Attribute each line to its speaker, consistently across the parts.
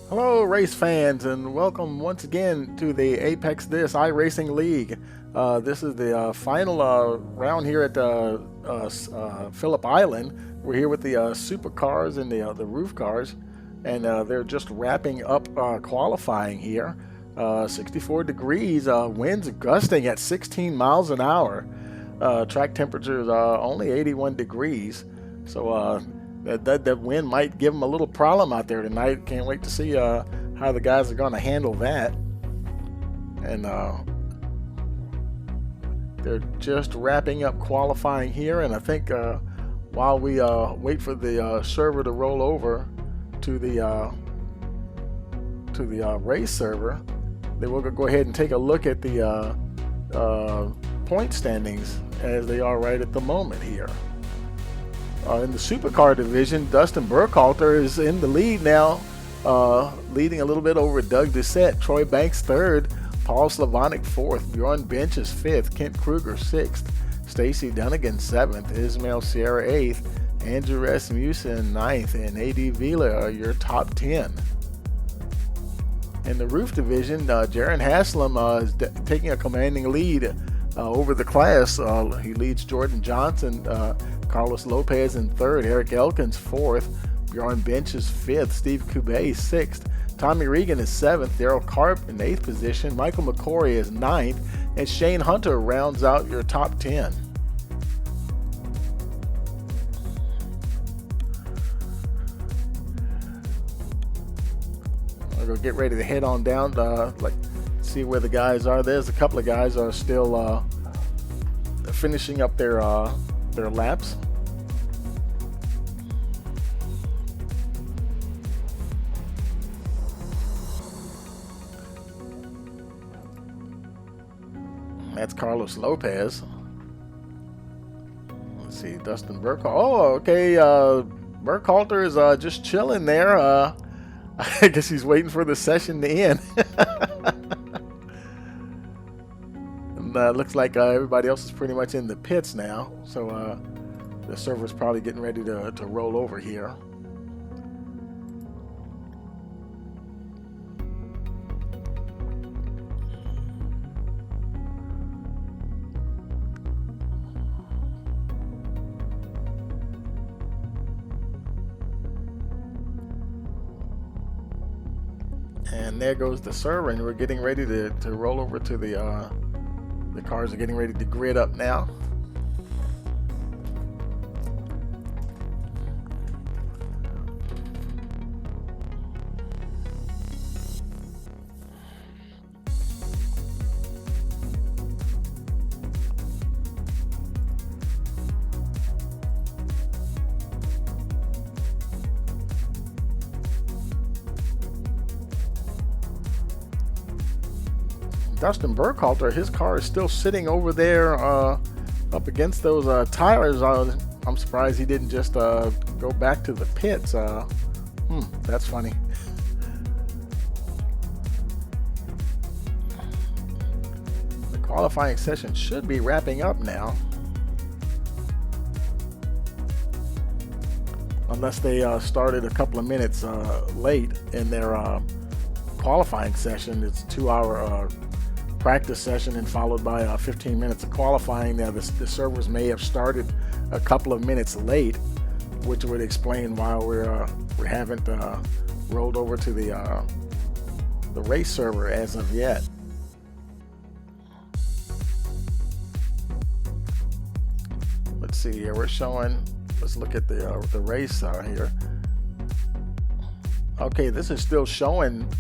Speaker 1: Hello, race fans, and welcome once again to the Apex This iRacing League. This is the final round here at Phillip Island. We're here with the Supercars and the RUF cars, and they're just wrapping up qualifying here. 64 degrees, winds gusting at 16 miles an hour. Track temperatures only 81 degrees, so that wind might give them a little problem out there tonight. Can't wait to see how the guys are going to handle that. And they're just wrapping up qualifying here, and I think while we wait for the server to roll over to the race server, then we'll go ahead and take a look at the point standings as they are right at the moment here. In the supercar division, Dustin Burkhalter is in the lead now, leading a little bit over Doug Doucette. Troy Banks third, Paul Slavonic fourth, Bjorn Bench is fifth, Kent Kruger sixth, Stacy Dunnigan seventh, Ismail Sierra eighth, Andrew Rasmussen ninth, and A.D. Vila are your top 10. In the roof division, Jaron Haslam is taking a commanding lead over the class. He leads Jordan Johnson, Carlos Lopez in third, Eric Elkins fourth, Bjorn Bench is fifth, Steve Kubay sixth, Tommy Regan is seventh, Daryl Karp in eighth position, Michael McCory is ninth, and Shane Hunter rounds out your top 10. We'll get ready to head on down, see where the guys are. There's a couple of guys are still finishing up their laps. That's Carlos Lopez. Let's see, Dustin Burkhalter. Oh, okay. Burkhalter is just chilling there. I guess he's waiting for the session to end. And looks like everybody else is pretty much in the pits now. So the server's probably getting ready to roll over here. And there goes the server, and we're getting ready to roll over to the cars are getting ready to grid up now. Dustin Burkhalter, his car is still sitting over there up against those tires. I'm surprised he didn't just go back to the pits. That's funny. The qualifying session should be wrapping up now. Unless they started a couple of minutes late in their qualifying session. It's a 2-hour practice session and followed by 15 minutes of qualifying. Now the servers may have started a couple of minutes late, which would explain why we haven't rolled over to the race server as of yet. Let's see here. We're showing. Let's look at the race here. Okay, this is still showing.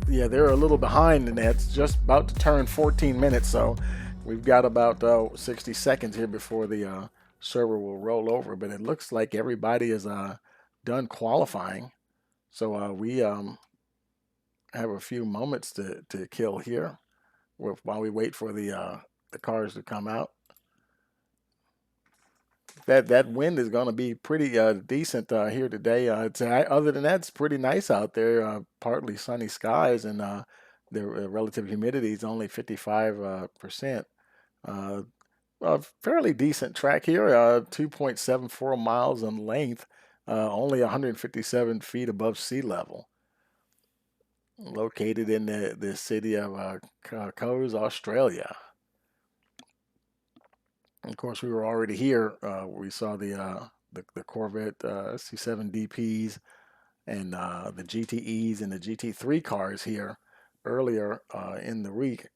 Speaker 1: Yeah, they're a little behind, and it's just about to turn 14 minutes, so we've got about 60 seconds here before the server will roll over. But it looks like everybody is done qualifying, so we have a few moments to kill here while we wait for the cars to come out. That wind is going to be pretty decent here today. Other than that, it's pretty nice out there. Partly sunny skies, and the relative humidity is only 55%. A fairly decent track here, 2.74 miles in length, only 157 feet above sea level. located in the city of Cairns, Australia. And of course, we were already here. We saw the Corvette C7 DPs and the GTEs and the GT3 cars here earlier in the week.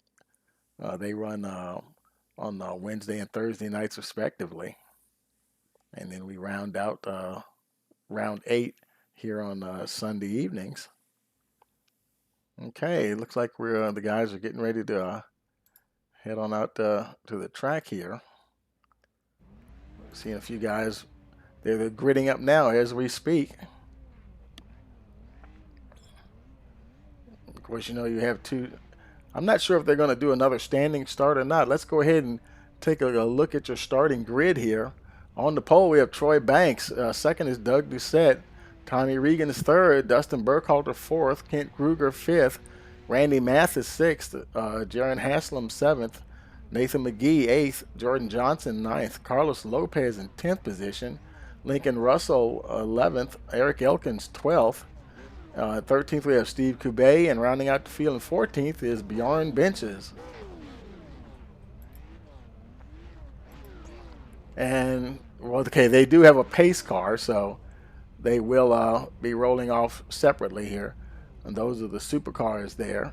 Speaker 1: They run on Wednesday and Thursday nights respectively, and then we round out round 8 here on Sunday evenings. Okay, looks like we're the guys are getting ready to head on out to the track here. Seeing a few guys, they're gridding up now as we speak. Of course, you know you have two. I'm not sure if they're going to do another standing start or not. Let's go ahead and take a look at your starting grid here. On the pole, we have Troy Banks. Second is Doug Doucette. Tommy Regan is third. Dustin Burkhalter fourth. Kent Kruger fifth. Randy Mathis sixth. Jaron Haslam seventh. Nathan McGee eighth. Jordan Johnson ninth. Carlos Lopez in 10th position. Lincoln Russell 11th. Eric Elkins 12th. 13th we have Steve Kubay, and rounding out the field in 14th is Bjorn Benches. And well, okay, they do have a pace car, so they will be rolling off separately here. And those are the supercars there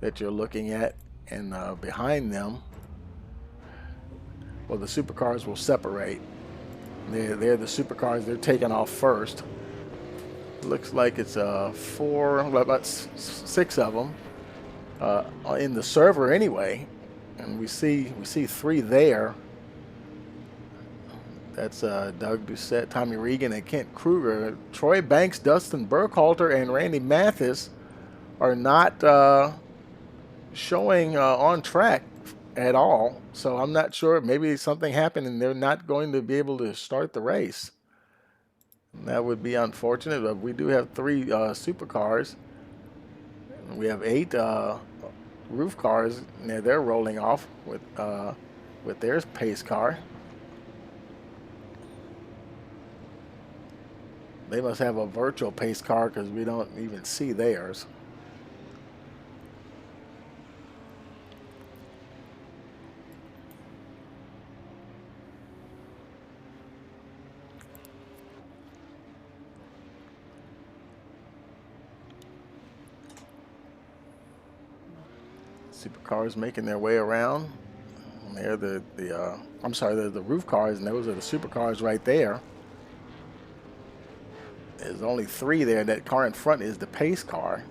Speaker 1: that you're looking at, and behind them, well, the supercars will separate. They're the supercars. They're taking off first. Looks like it's about 6 of them in the server anyway, and we see 3 there. That's Doug Doucette, Tommy Regan, and Kent Kruger. Troy Banks, Dustin Burkhalter, and Randy Mathis are not showing on track at all. So I'm not sure. Maybe something happened and they're not going to be able to start the race. That would be unfortunate, but we do have 3 supercars. We have 8 RUF cars. They're rolling off with their pace car. They must have a virtual pace car because we don't even see theirs. Supercars making their way around. And they're the RUF cars, and those are the supercars right there. There's only 3 there. That car in front is the pace car.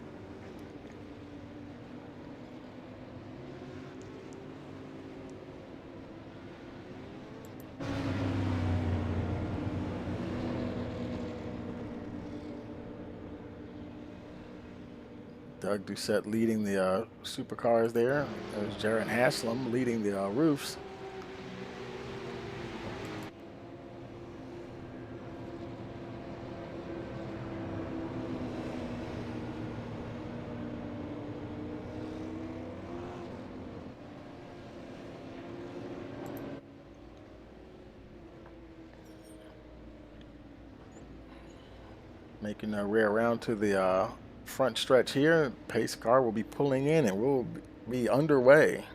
Speaker 1: Doug Doucette leading the supercars there. There's Jaron Haslam leading the RUFs. Making their way around to the front stretch here. Pace car will be pulling in and we'll be underway.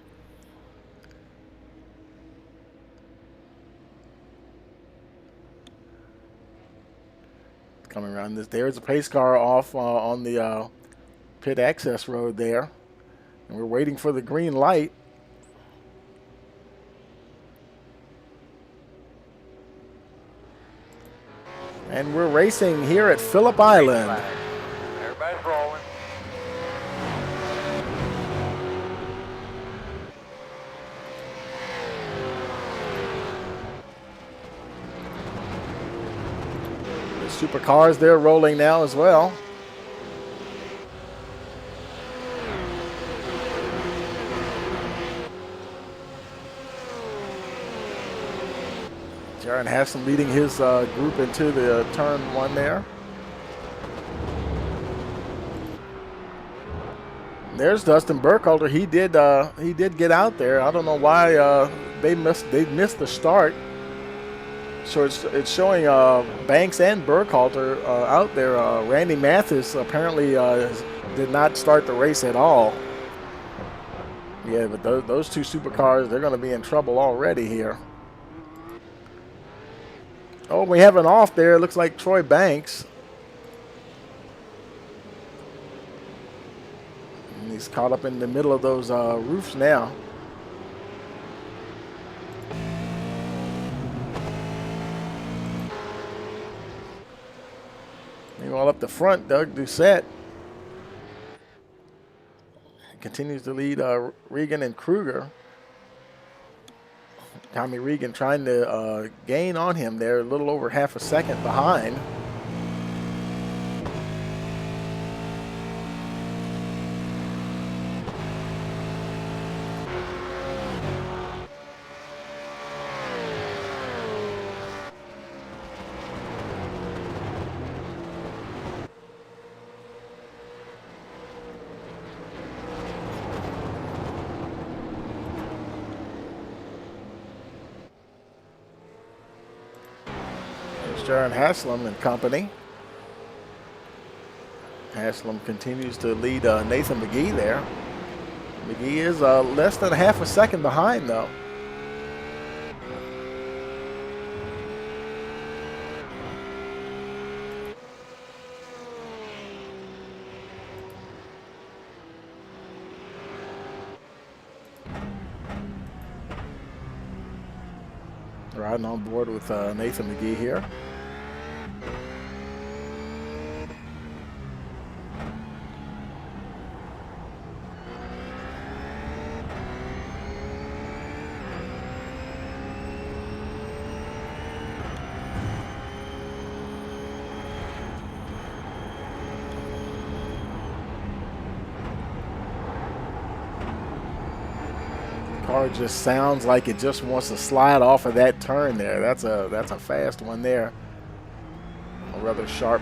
Speaker 1: Coming around this, there's a pace car off on the pit access road there, and we're waiting for the green light. And we're racing here at Phillip Island.
Speaker 2: Everybody's rolling.
Speaker 1: The supercars, they're rolling now as well. Jaron Hassan leading his group into the turn 1 there. There's Dustin Burkhalter. He did get out there. I don't know why they missed the start. So it's showing Banks and Burkhalter out there. Randy Mathis apparently did not start the race at all. Yeah, but those two supercars, they're going to be in trouble already here. Oh, we have an off there. It looks like Troy Banks. And he's caught up in the middle of those roofs now. Meanwhile, up the front, Doug Doucette continues to lead Regan and Kruger. Tommy Regan trying to gain on him there, a little over half a second behind. Jaron Haslam and company. Haslam continues to lead Nathan McGee there. McGee is less than half a second behind, though. Riding on board with Nathan McGee here. Car just sounds like it just wants to slide off of that turn there. That's a fast one there. A rather sharp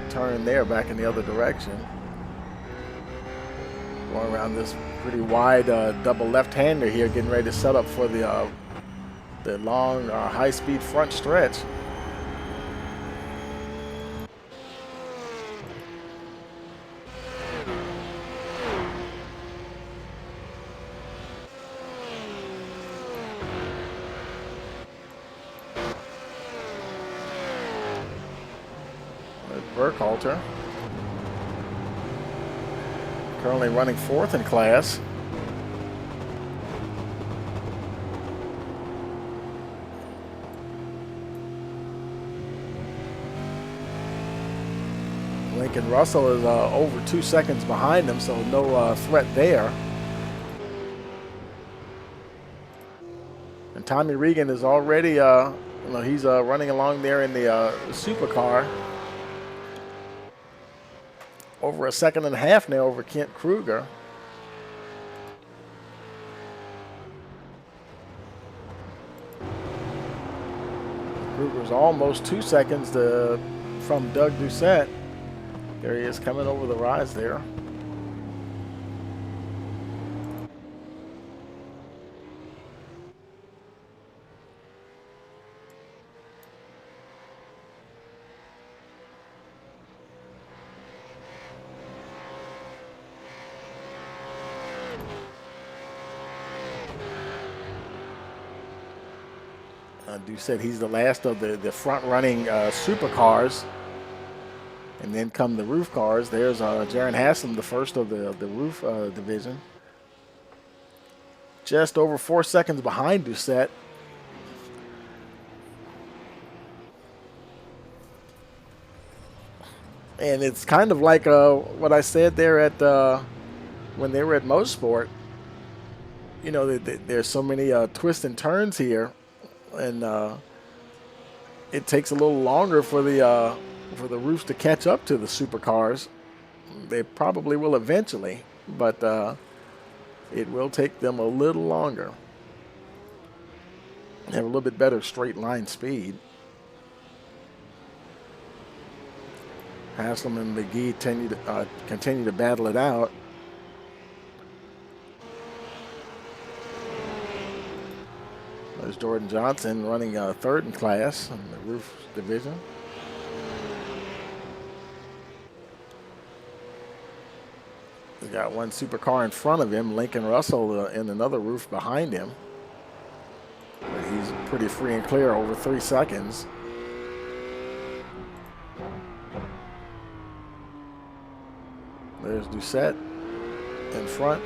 Speaker 1: turn there back in the other direction. Going around this pretty wide double left-hander here, getting ready to set up for the long high-speed front stretch. Burkhalter, currently running fourth in class. Lincoln Russell is over 2 seconds behind him, so no threat there. And Tommy Regan is already, he's running along there in the supercar. Over a second and a half now over Kent Kruger. Kruger's almost 2 seconds from Doug Doucette. There he is coming over the rise there. Doucette, he's the last of the front-running supercars. And then come the roof cars. There's Jaron Haslam, the first of the roof division. Just over 4 seconds behind Doucette. And it's kind of like what I said there at when they were at Motorsport. You know, there's so many twists and turns here. And it takes a little longer for the roofs to catch up to the supercars. They probably will eventually, but it will take them a little longer. They have a little bit better straight line speed. Haslam and McGee continue to battle it out. There's Jordan Johnson running third in class in the roof division. got one supercar in front of him, Lincoln Russell in another roof behind him. But he's pretty free and clear over 3 seconds. There's Doucette in front.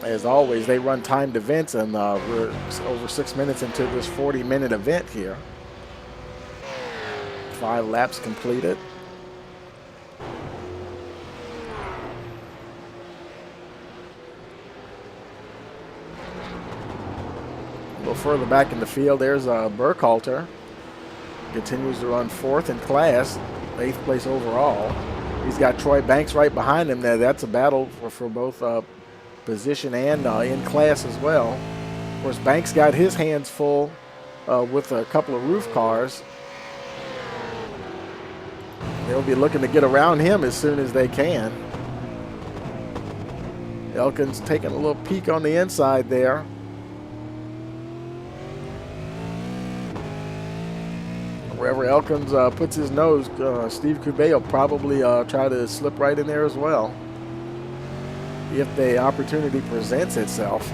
Speaker 1: As always, they run timed events, and we're over 6 minutes into this 40-minute event here. 5 laps completed. A little further back in the field, there's Burkhalter. Continues to run 4th in class, 8th place overall. He's got Troy Banks right behind him there. That's a battle for both position and in class as well. Of course, Banks got his hands full with a couple of roof cars. They'll be looking to get around him as soon as they can. Elkins taking a little peek on the inside there. Wherever Elkins puts his nose, Steve Coubet will probably try to slip right in there as well, if the opportunity presents itself.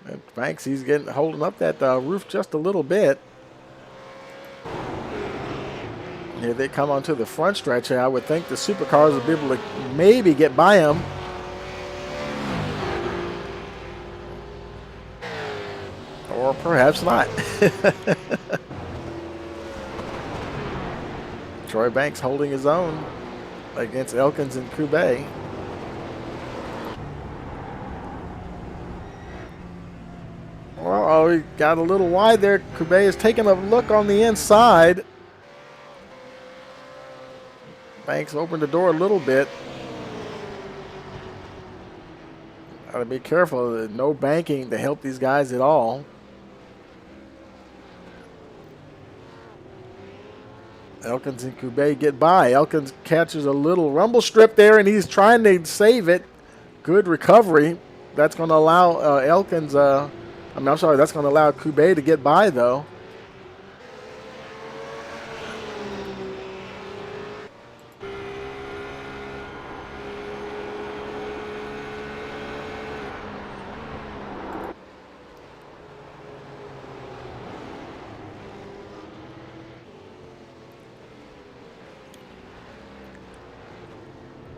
Speaker 1: And Banks, he's holding up that roof just a little bit. Here they come onto the front stretch here. I would think the Supercars will be able to maybe get by him. Or perhaps not. Troy Banks holding his own against Elkins and Coubet. Well, he got a little wide there. Coubet is taking a look on the inside. Banks opened the door a little bit. Gotta be careful. No banking to help these guys at all. Elkins and Coubet get by. Elkins catches a little rumble strip there, and he's trying to save it. Good recovery. That's going to allow Elkins. I'm sorry. That's going to allow Coubet to get by, though.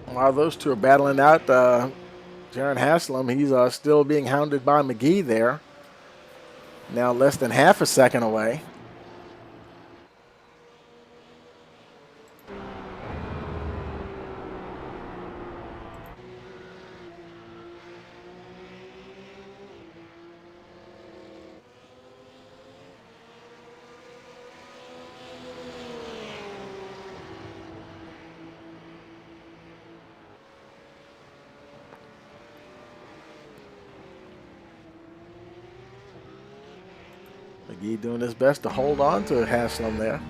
Speaker 1: While those two are battling out, Jaron Haslam, he's still being hounded by McGee there. Now less than half a second away. McGee doing his best to hold on to Haslam there.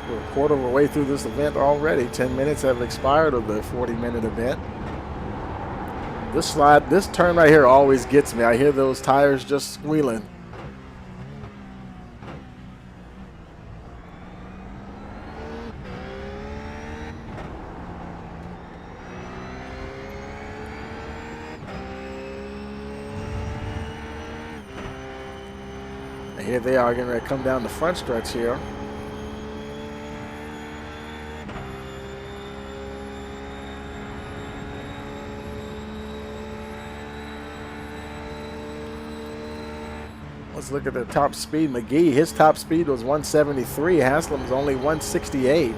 Speaker 1: We're a quarter of a way through this event already. 10 minutes have expired of the 40-minute event. This turn right here always gets me. I hear those tires just squealing. Here they are going to come down the front stretch here. Let's look at the top speed. McGee, his top speed was 173. Haslam's only 168.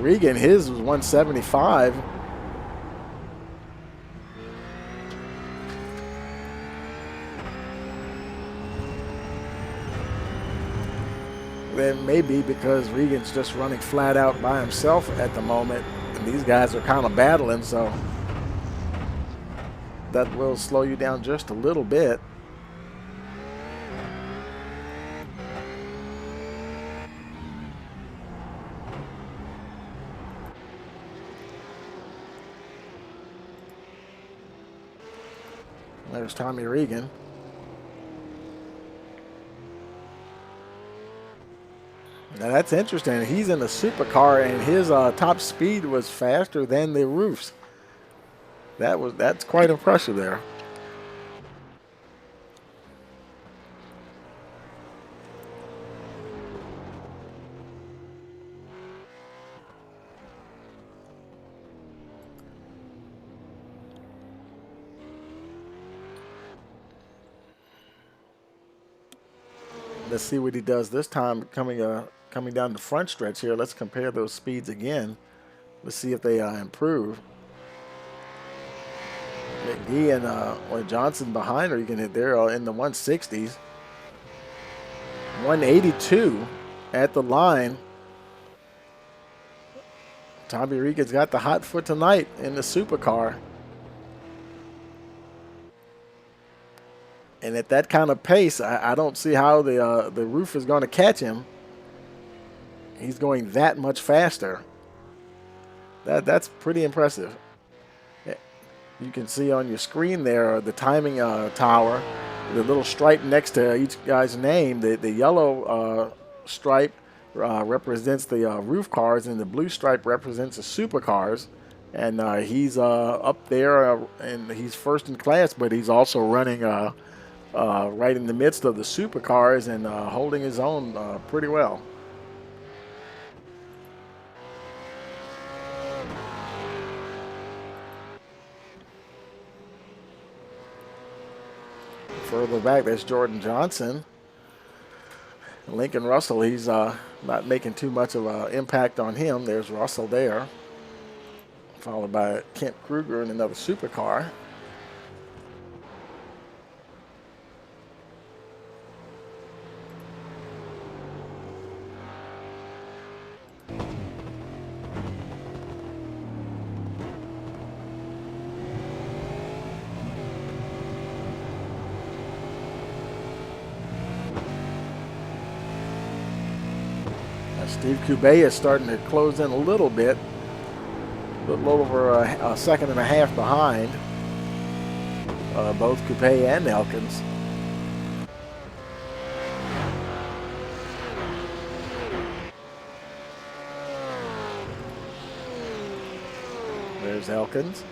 Speaker 1: Regan, his was 175. Then maybe because Regan's just running flat out by himself at the moment, and these guys are kind of battling, so that will slow you down just a little bit. There's Tommy Regan. Now that's interesting. He's in a supercar, and his top speed was faster than the RUFs. That's quite impressive there. Let's see what he does this time coming down the front stretch here. Let's compare those speeds again. Let's see if they improve. McGee and Johnson behind her, you can hit there in the 160s. 182 at the line. Tommy Regan's got the hot foot tonight in the supercar. And at that kind of pace, I don't see how the RUF is going to catch him. He's going that much faster. That's pretty impressive. You can see on your screen there the timing tower, the little stripe next to each guy's name. The yellow stripe represents the RUF cars, and the blue stripe represents the supercars. And he's up there, and he's first in class, but he's also running right in the midst of the supercars and holding his own pretty well. Further back, there's Jordan Johnson. Lincoln Russell, he's not making too much of an impact on him. There's Russell there, followed by Kent Kruger in another supercar. Steve Coubet is starting to close in a little bit, a little over a second and a half behind both Coupé and Elkins. There's Elkins.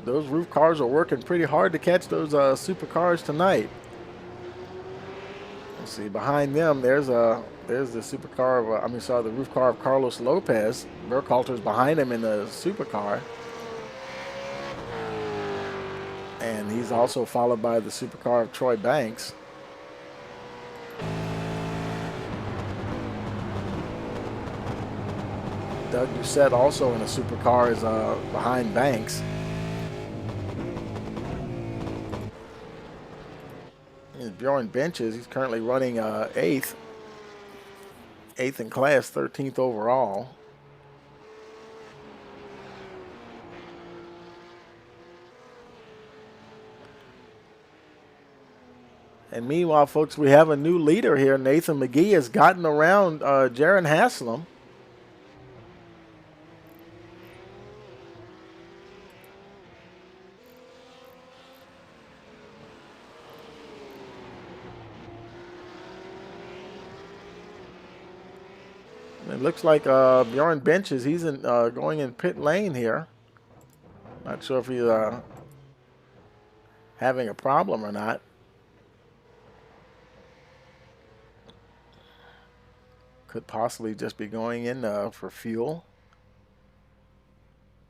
Speaker 1: Those RUF cars are working pretty hard to catch those supercars tonight. Let's see, behind them there's the supercar of, the RUF car of Carlos Lopez. Burkhalter's behind him in the supercar. And he's also followed by the supercar of Troy Banks. Doug Doucette also in a supercar is behind Banks. And Bjorn Benches, he's currently running 8th in class, 13th overall. And meanwhile, folks, we have a new leader here. Nathan McGee has gotten around Jaron Haslam. It looks like Bjorn Benches, he's in, going in pit lane here. Not sure if he's having a problem or not. Could possibly just be going in for fuel.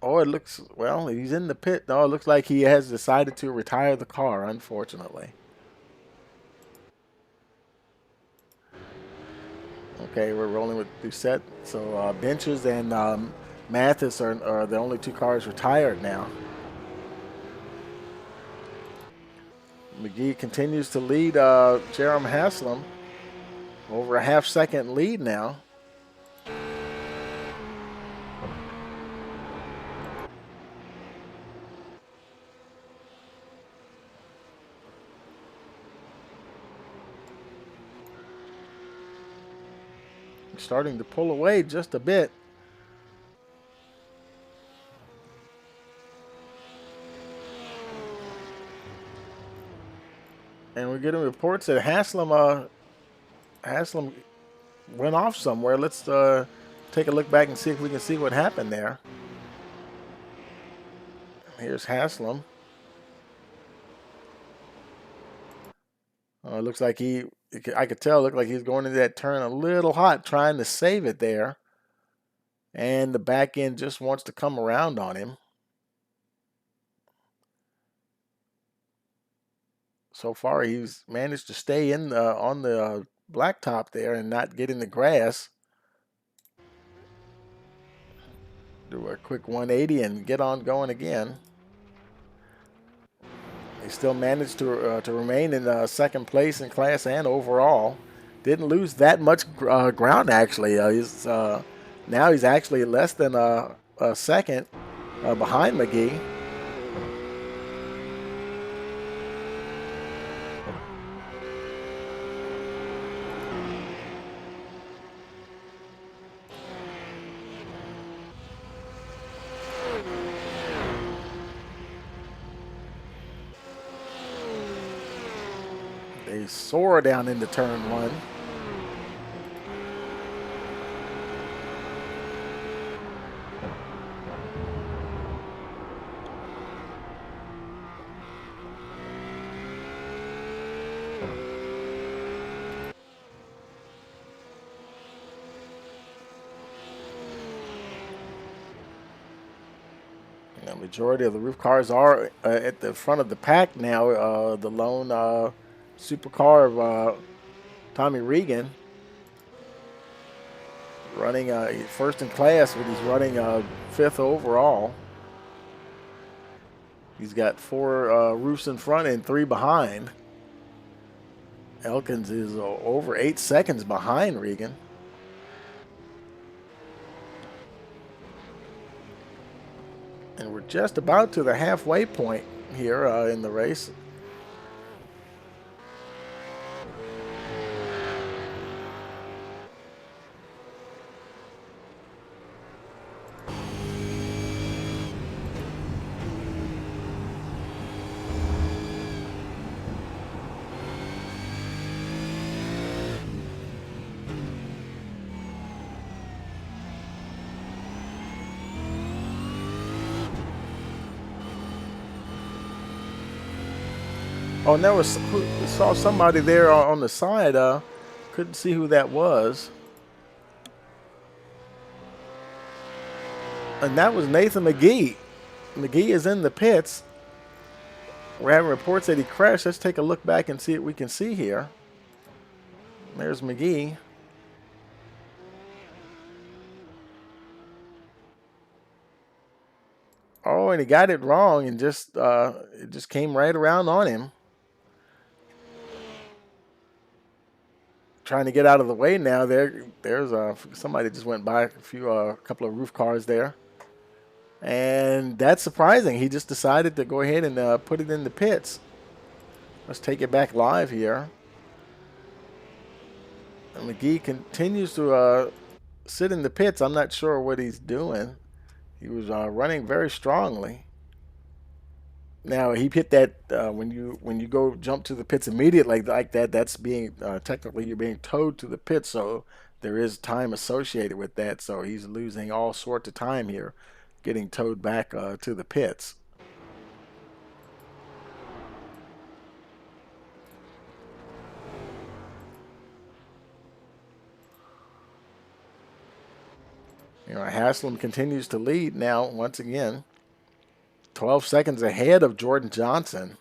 Speaker 1: Oh, it looks, well, he's in the pit. No, it looks like he has decided to retire the car, unfortunately. Okay, we're rolling with Doucette. So Benches and Mathis are the only two cars retired now. McGee continues to lead Jerem Haslam. Over a half-second lead now. Starting to pull away just a bit. And we're getting reports that Haslam went off somewhere. Let's take a look back and see if we can see what happened there. Here's Haslam. It looks like I could tell, it looked like he's going into that turn a little hot, trying to save it there. And the back end just wants to come around on him. So far, he's managed to stay in on the blacktop there and not get in the grass. Do a quick 180 and get on going again. He still managed to remain in second place in class and overall. Didn't lose that much ground, actually. Now he's actually less than a second behind McGee. They soar down into turn one. The majority of the roof cars are at the front of the pack now. The lone supercar of Tommy Regan running first in class, but he's running fifth overall. He's got 4 roofs in front and 3 behind. Elkins is over 8 seconds behind Regan. And we're just about to the halfway point here in the race. Oh, and there was, saw somebody there on the side. Couldn't see who that was. And that was Nathan McGee. McGee is in the pits. We're having reports that he crashed. Let's take a look back and see what we can see here. There's McGee. Oh, and he got it wrong and just it just came right around on him. Trying to get out of the way now. There's somebody just went by a couple of roof cars there, and that's surprising. He just decided to go ahead and put it in the pits. Let's take it back live here. And McGee continues to sit in the pits. I'm not sure what he's doing. He was running very strongly. Now he hit that when you go jump to the pits immediately like that. That's being technically you're being towed to the pits. So there is time associated with that, so he's losing all sorts of time here, getting towed back to the pits. Haslam continues to lead now once again. 12 seconds ahead of Jordan Johnson.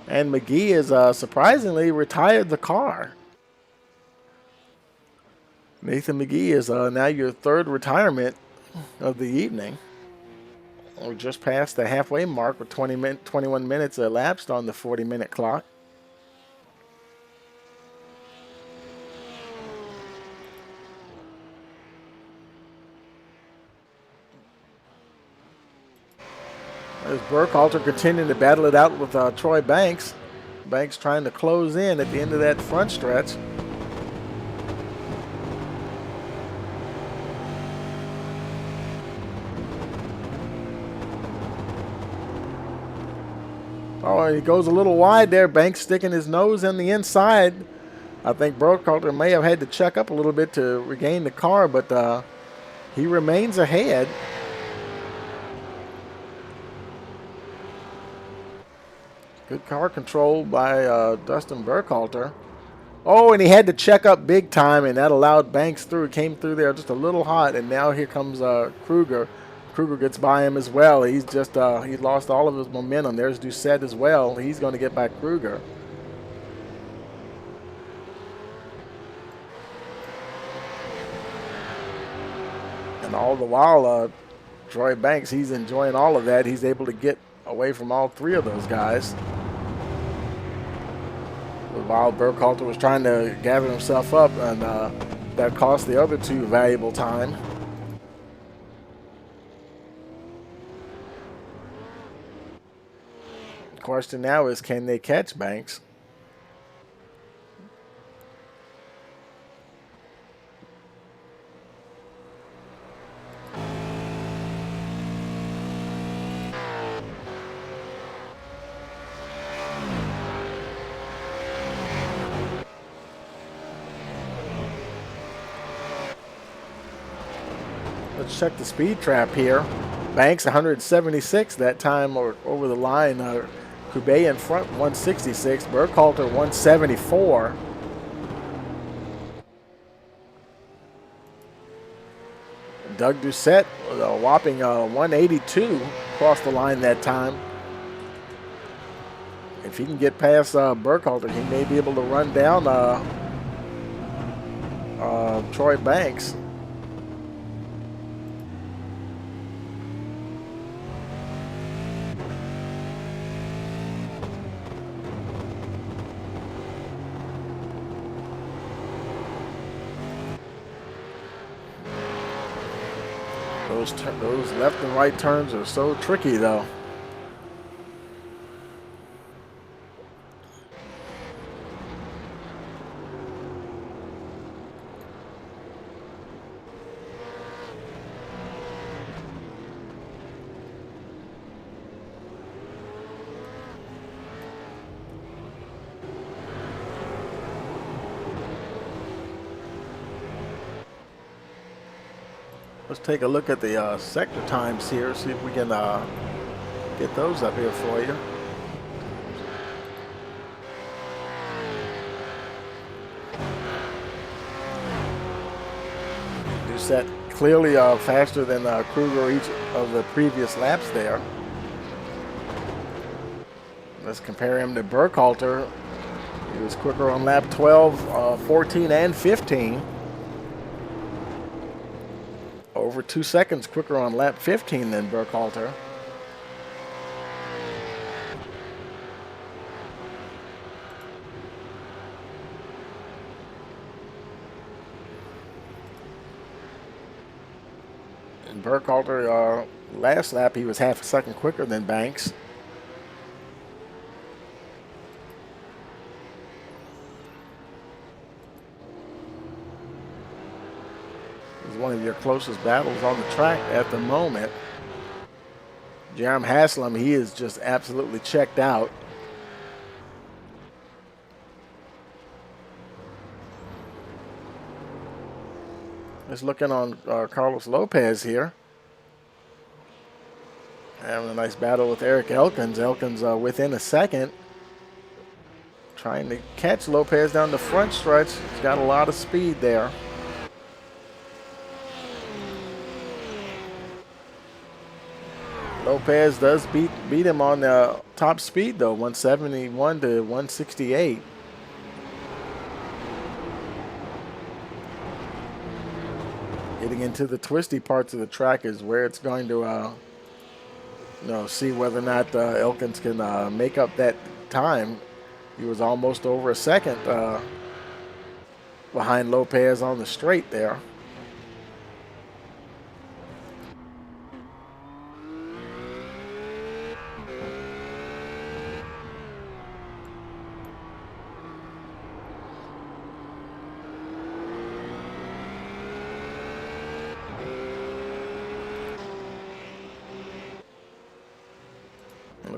Speaker 1: And McGee is surprisingly retired the car. Nathan McGee is now your third retirement of the evening. We're just past the halfway mark with 21 minutes elapsed on the 40-minute clock. As Burkhalter continuing to battle it out with Troy Banks. Banks trying to close in at the end of that front stretch. Oh, he goes a little wide there. Banks sticking his nose in the inside. I think Burkhalter may have had to check up a little bit to regain the car, but he remains ahead. Good car control by Dustin Burkhalter. Oh, and he had to check up big time, and that allowed Banks through. Came through there just a little hot, and now here comes Kruger. Kruger gets by him as well. He's just he lost all of his momentum. There's Doucette as well. He's going to get by Kruger. And all the while, Troy Banks, he's enjoying all of that. He's able to get away from all three of those guys. While Burkhalter was trying to gather himself up, and that cost the other two valuable time. The question now is, can they catch Banks? Let's check the speed trap here. Banks 176 that time over the line. Coubet in front 166. Burkhalter 174. Doug Doucette with a whopping 182 across the line that time. If he can get past Burkhalter, he may be able to run down Troy Banks. Those left and right turns are so tricky, though. Let's take a look at the sector times here, see if we can get those up here for you. Doucette clearly faster than Kruger each of the previous laps there. Let's compare him to Burkhalter. He was quicker on lap 12, 14, and 15. Over 2 seconds quicker on lap 15 than Burkhalter. And Burkhalter, last lap, he was half a second quicker than Banks. One of your closest battles on the track at the moment. Jerem Haslam, he is just absolutely checked out. Just looking on Carlos Lopez here. Having a nice battle with Eric Elkins. Elkins within a second. Trying to catch Lopez down the front stretch. He's got a lot of speed there. Lopez does beat him on the top speed though, 171 to 168. Getting into the twisty parts of the track is where it's going to see whether or not Elkins can make up that time. He was almost over a second behind Lopez on the straight there.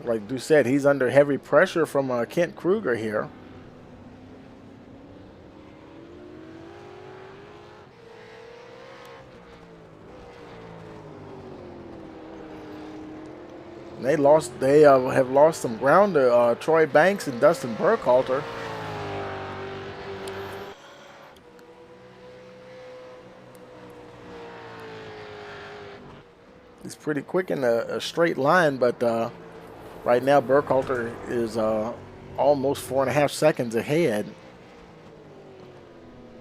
Speaker 1: Like Doucette, he's under heavy pressure from Kent Kruger here. They have lost some ground to Troy Banks and Dustin Burkhalter. He's pretty quick in a straight line, but right now Burkhalter is almost 4.5 seconds ahead.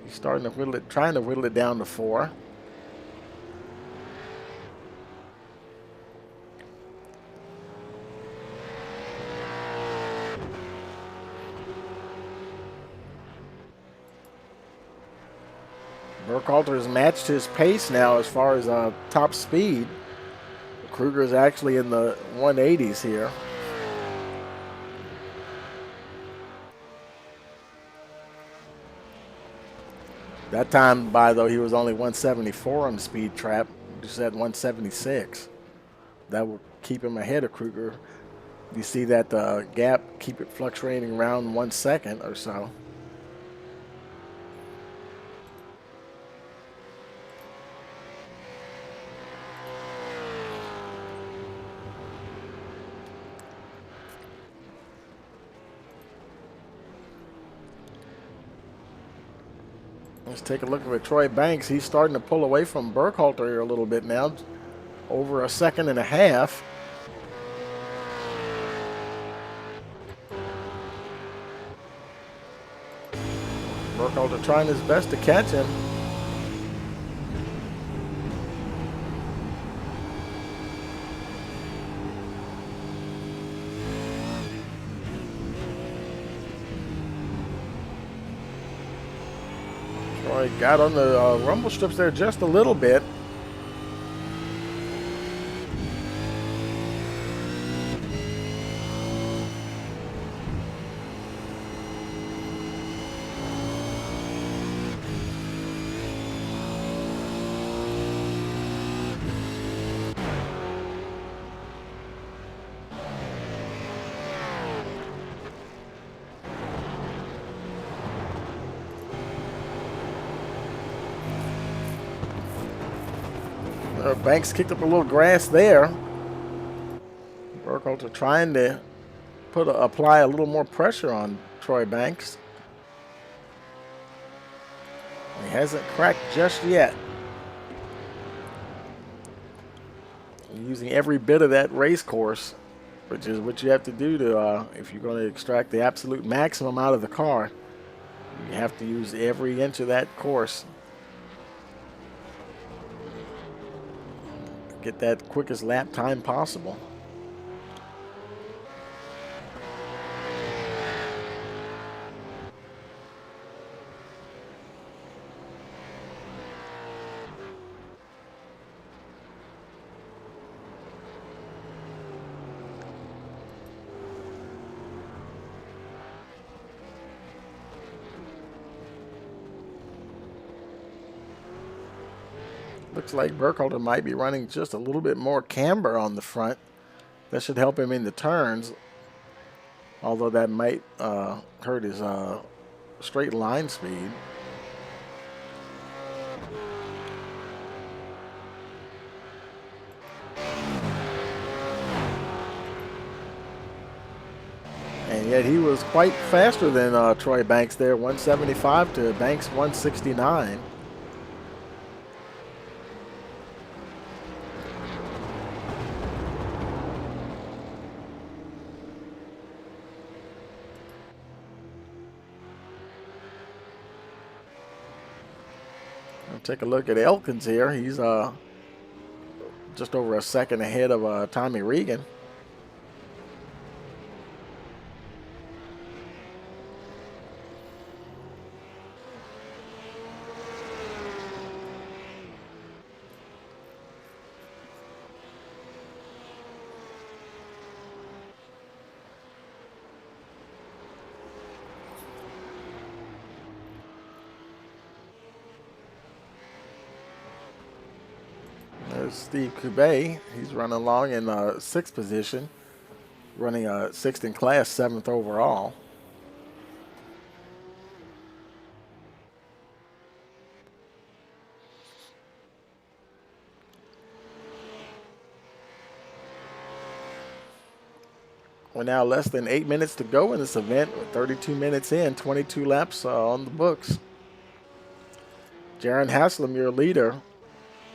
Speaker 1: He's trying to whittle it down to 4. Burkhalter has matched his pace now as far as top speed. Kruger is actually in the 180s here. That time by though he was only 174 on the speed trap. Just at 176. That will keep him ahead of Kruger. You see that gap, keep it fluctuating around 1 second or so. Let's take a look at Troy Banks. He's starting to pull away from Burkhalter here a little bit now. Over 1.5 seconds. Burkhalter trying his best to catch him. Troy got on the rumble strips there just a little bit. Banks kicked up a little grass there. Burkhalter trying to apply a little more pressure on Troy Banks. He hasn't cracked just yet. Using every bit of that race course, which is what you have to do to if you're going to extract the absolute maximum out of the car. You have to use every inch of that course. Get that quickest lap time possible. Looks like Burkhalter might be running just a little bit more camber on the front. That should help him in the turns, although that might hurt his straight line speed. Yet he was quite faster than Troy Banks there, 175 to Banks 169. Take a look at Elkins here. He's just over a second ahead of Tommy Regan. There's Steve Coubet. He's running along in sixth position, running sixth in class, seventh overall. We're now less than 8 minutes to go in this event. With 32 minutes in, 22 laps on the books. Jaron Haslam, your leader,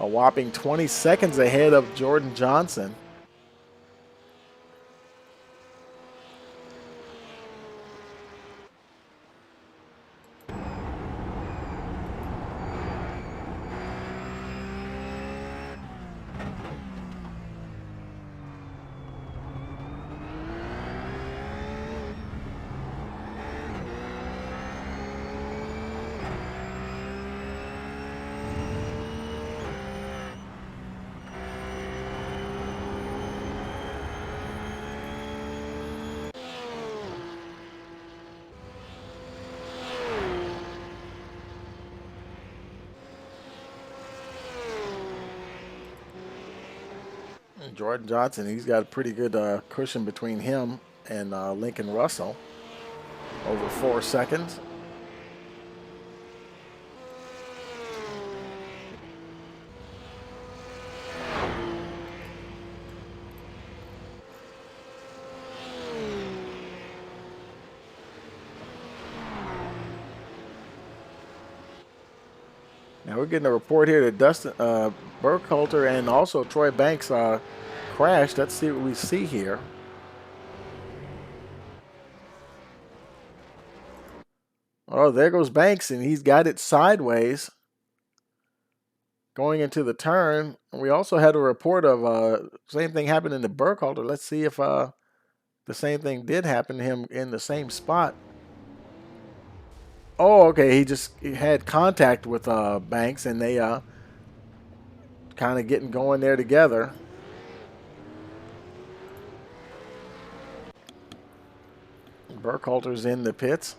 Speaker 1: a whopping 20 seconds ahead of Jordan Johnson. Jordan Johnson, he's got a pretty good cushion between him and Lincoln Russell, over 4 seconds. Now we're getting a report here that Dustin Burkhalter and also Troy Banks crashed. Let's see what we see here. Oh, there goes Banks, and he's got it sideways going into the turn. And we also had a report of same thing happening to Burkhalter. Let's see if the same thing did happen to him in the same spot. Oh, okay. He had contact with Banks, and they kind of getting going there together. Burkhalter's in the pits.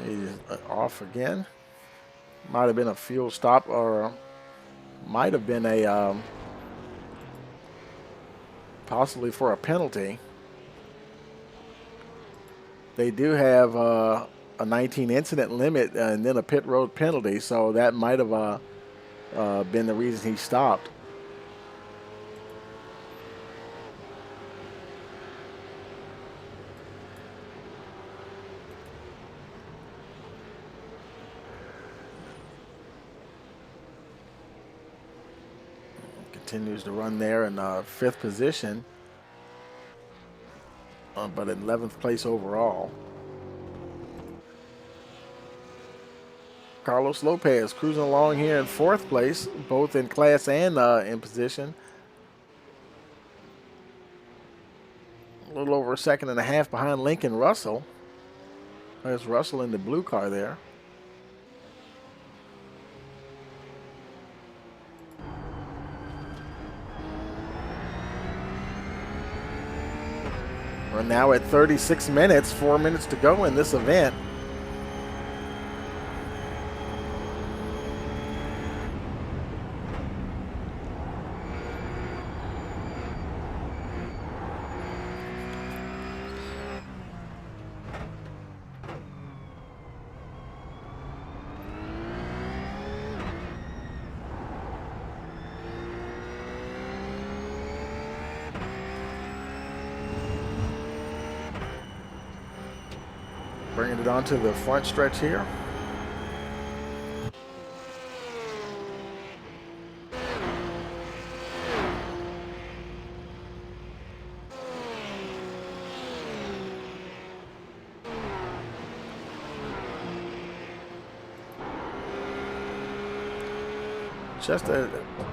Speaker 1: He's off again. Might have been a fuel stop, or might have been a possibly for a penalty. They do have a 19 incident limit and then a pit road penalty, so that might have been the reason he stopped. Continues to run there in fifth position, but in 11th place overall. Carlos Lopez cruising along here in fourth place, both in class and in position. A little over a second and a half behind Lincoln Russell. There's Russell in the blue car there. We're now at 36 minutes, 4 minutes to go in this event. Bringing it onto the front stretch here.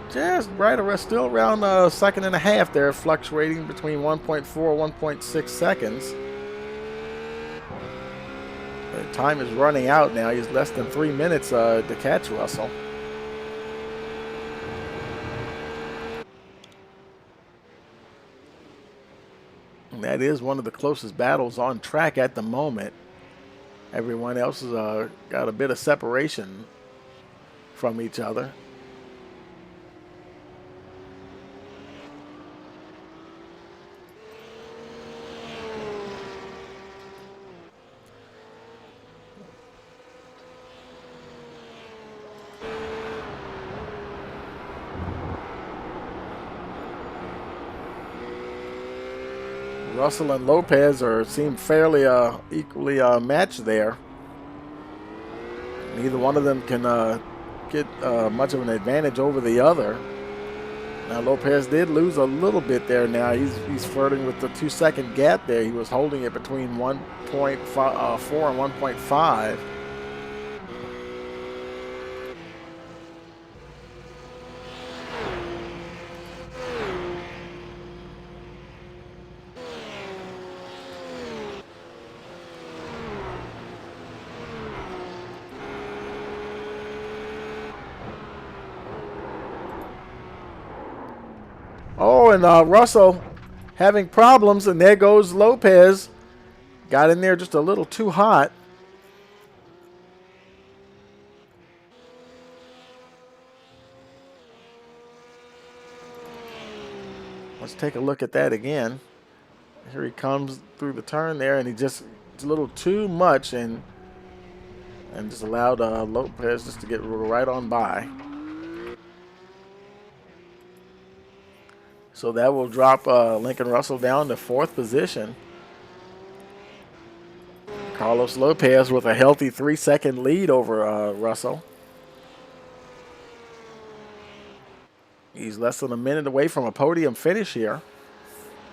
Speaker 1: Just right around, still around a second and a half there, fluctuating between 1.4 and 1.6 seconds. The time is running out now. He's less than 3 minutes to catch Russell. And that is one of the closest battles on track at the moment. Everyone else has got a bit of separation from each other. Russell and Lopez seem fairly equally matched there. Neither one of them can get much of an advantage over the other. Now Lopez did lose a little bit there. Now he's flirting with the 2-second gap there. He was holding it between 1.4 and 1.5. Oh, and Russell having problems, and there goes Lopez. Got in there just a little too hot. Let's take a look at that again. Here he comes through the turn there, and it's a little too much, and just allowed Lopez just to get right on by. So that will drop Lincoln Russell down to 4th position. Carlos Lopez with a healthy 3-second lead over Russell. He's less than a minute away from a podium finish here.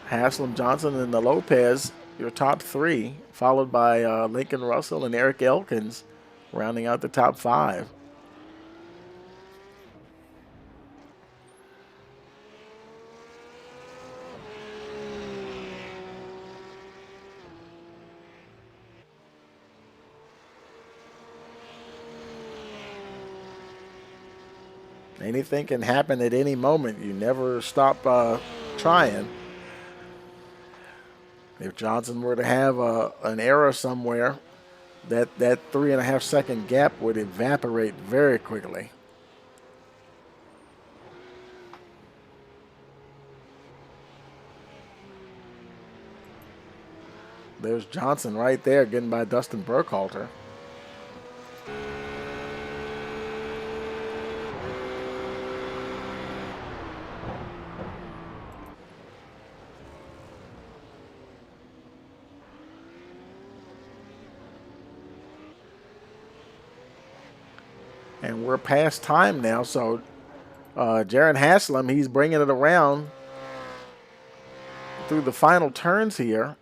Speaker 1: Haslam, Johnson, and the Lopez, your top 3, followed by Lincoln Russell and Eric Elkins, rounding out the top 5. Anything can happen at any moment. You never stop trying. If Johnson were to have an error somewhere, that 3.5-second gap would evaporate very quickly. There's Johnson right there getting by Dustin Burkhalter. And we're past time now, so Jaron Haslam, he's bringing it around through the final turns here.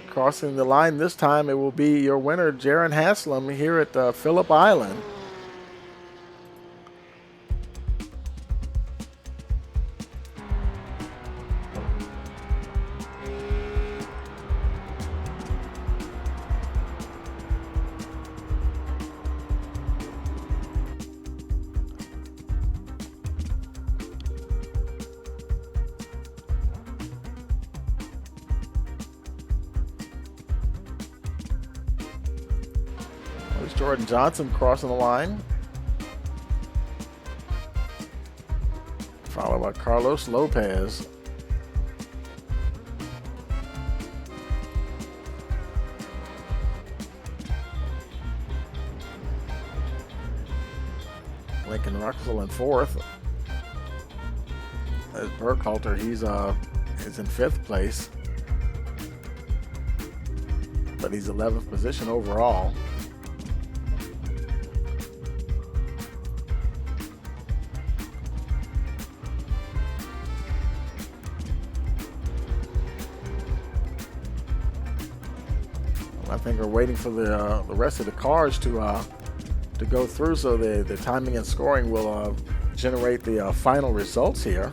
Speaker 1: Crossing the line this time, it will be your winner, Jaron Haslam, here at Phillip Island. Jordan Johnson crossing the line, followed by Carlos Lopez. Lincoln Russell in 4th. As Burkhalter, he's is in 5th place, but he's 11th position overall. I think we're waiting for the rest of the cars to go through, so the timing and scoring will generate the final results here.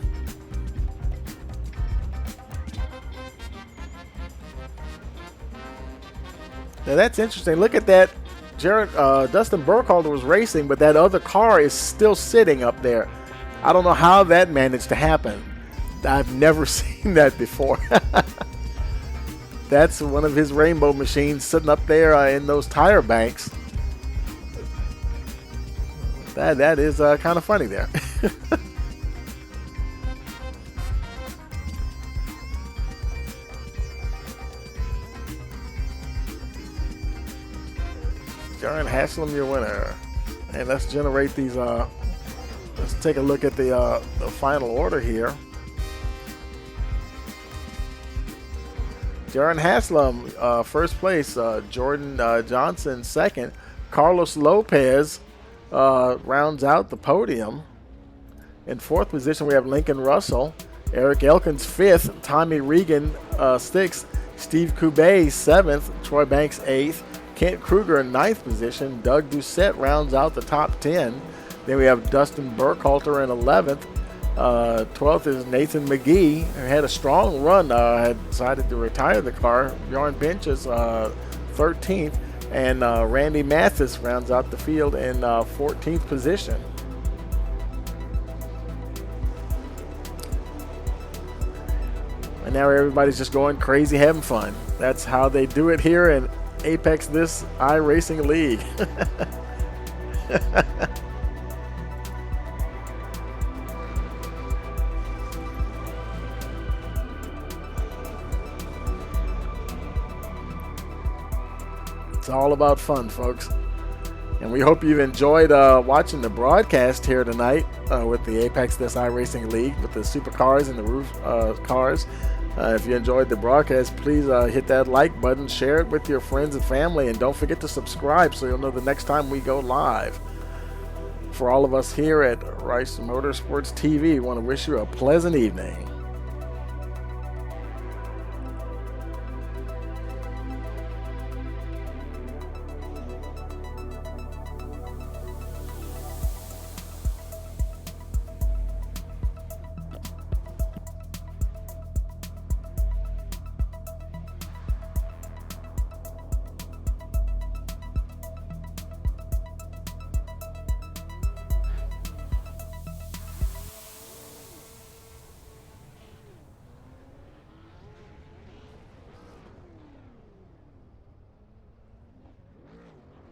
Speaker 1: Now that's interesting. Look at that. Dustin Burkhalter was racing, but that other car is still sitting up there. I don't know how that managed to happen. I've never seen that before. That's one of his rainbow machines sitting up there in those tire banks. That is kind of funny there. Jaron Haslam, your winner. And let's generate these. Let's take a look at the final order here. Jaron Haslam, first place. Jordan Johnson, second. Carlos Lopez rounds out the podium. In 4th position, we have Lincoln Russell. Eric Elkins, 5th. Tommy Regan, 6th. Steve Coubet, 7th. Troy Banks, 8th. Kent Kruger in 9th position. Doug Doucette rounds out the top 10. Then we have Dustin Burkhalter in 11th. 12th is Nathan McGee, who had a strong run, had decided to retire the car. Bjorn Bench is 13th, and Randy Mathis rounds out the field in 14th position. And now everybody's just going crazy, having fun. That's how they do it here in Apex This iRacing League. It's all about fun, folks. And we hope you've enjoyed watching the broadcast here tonight with the Apex This iRacing League with the Supercars and the RUF cars. If you enjoyed the broadcast, please hit that like button, share it with your friends and family, and don't forget to subscribe so you'll know the next time we go live. For all of us here at Rice Motorsports TV, we want to wish you a pleasant evening.